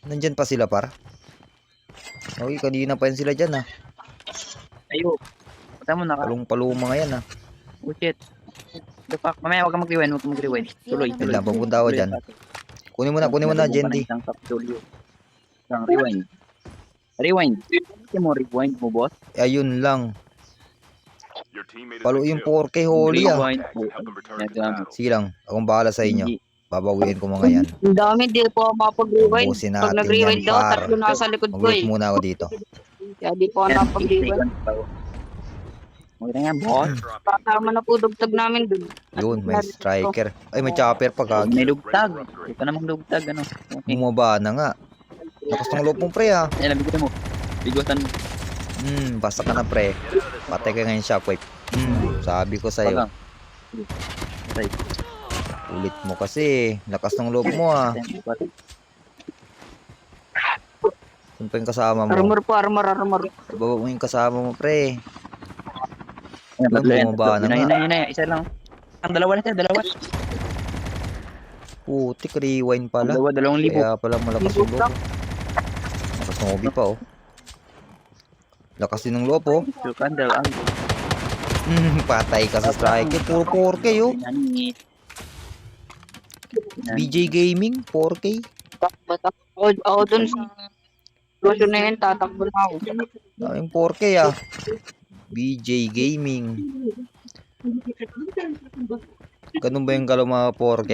Nandyan pa sila par. Okay, kanina pa yan sila dyan ah. Ayo. Pata mo naka. Palong-palong mga yan ah. Oh shit. The fuck? Mamaya wag kang mag-rewind, wag kang mag-rewind. Tuloy, Wait tuloy. lang, papunta ako dyan. Kunin mo na, Jendi. Rewind. Rewind. Kasi mo rewind mo, boss. Ayun lang. Palo yung 4K holy ah. Rewind po. Sige lang, akong bahala sa inyo. Babawiin ko mga yan. Ang dami, di po ako makapag-rewind. Ubusin Pag natin nag-rewind yan, daw, par. tatlo nasa likod ko Mag-loot eh. muna ako dito. Kaya di po ako nakapag-rewind. Okay na yan, boss. Tama na po dugtag namin dun. Yun, may striker. Ay, may chopper pa kag. May lugtag. Ito namang lugtag, ano. Okay. Bumaba na nga. Lakas ng loob mong pre ah. Ayan, nabigyan mo. Bigutan mo. Basta ka na pre. Patay ka ngayon shockwave. Sabi ko sa'yo. Right. Ulit mo kasi. Lakas ng loob mo ah. Saan pa yung kasama mo? Armor po, armor. Ibaba mo yung kasama mo pre. Ayan, Yun, tatlo yan. bumaba na nga. Yun na. Isa lang. Ang dalawa na siya, dalawa. Putik, rewind pala. Dalawang libo. Kaya pala malakas yung loob. Lakas ng obi pa oh. Lakas din ng loob oh. Candle, ang Patay ka sa striker. Puro 4K oh. BJ Gaming, 4K. Ako dun sa sitwasyon na yun, tatakbo na ako. Daming 4K ah. BJ Gaming. Ganun ba yung galaw mga 4K?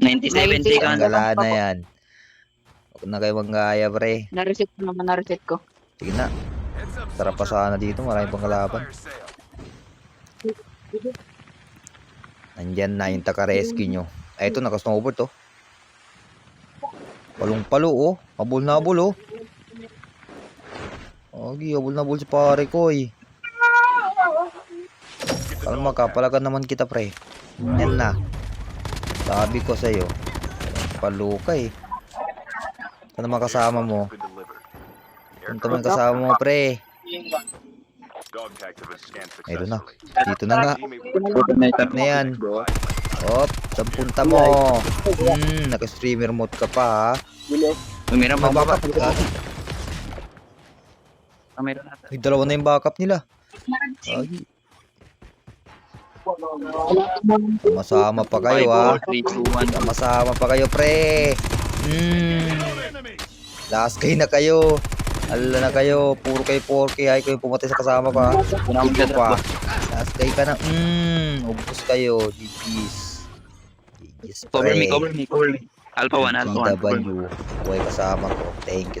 97 seconds. Ang gala na yan. Huwag na kayo manggaya pre. Na-reset ko naman, na-reset ko. Sige na. Sarap pa sana dito. Maraming pang kalaban. Nandyan na yung taka-rescue nyo. Ay, ito, naka-snowboard to. Palong-palo, oh. Habol na habol, oh. Okay, habol na habol si pare ko, eh. Kalma ka, palagan naman kita, pre. Yan na. Sabi ko sa'yo. Palo ka, eh. Ano naman kasama mo? Punta mo yung kasama mo, pre. Ayun na. Dito na nga. Tap na yan. Op, saan punta mo? Naka-streamer mode ka pa, ha? Tumira mo baba. Backup. Meron natin. Ay, dalawa na yung backup nila. Ay, masama pa kayo, ha? 3, 2, 1. Masama pa kayo, pre. Last guy na kayo. Ala na kayo. Puro kayo 4K. Ay, kayo pumatay sa kasama pa. Ito pa. Last guy ka na. Ubus kayo. GG's. GG's, pre. Cover me. Alpha 1, Alpha 1. W. Buhay kasama ko. Thank you sa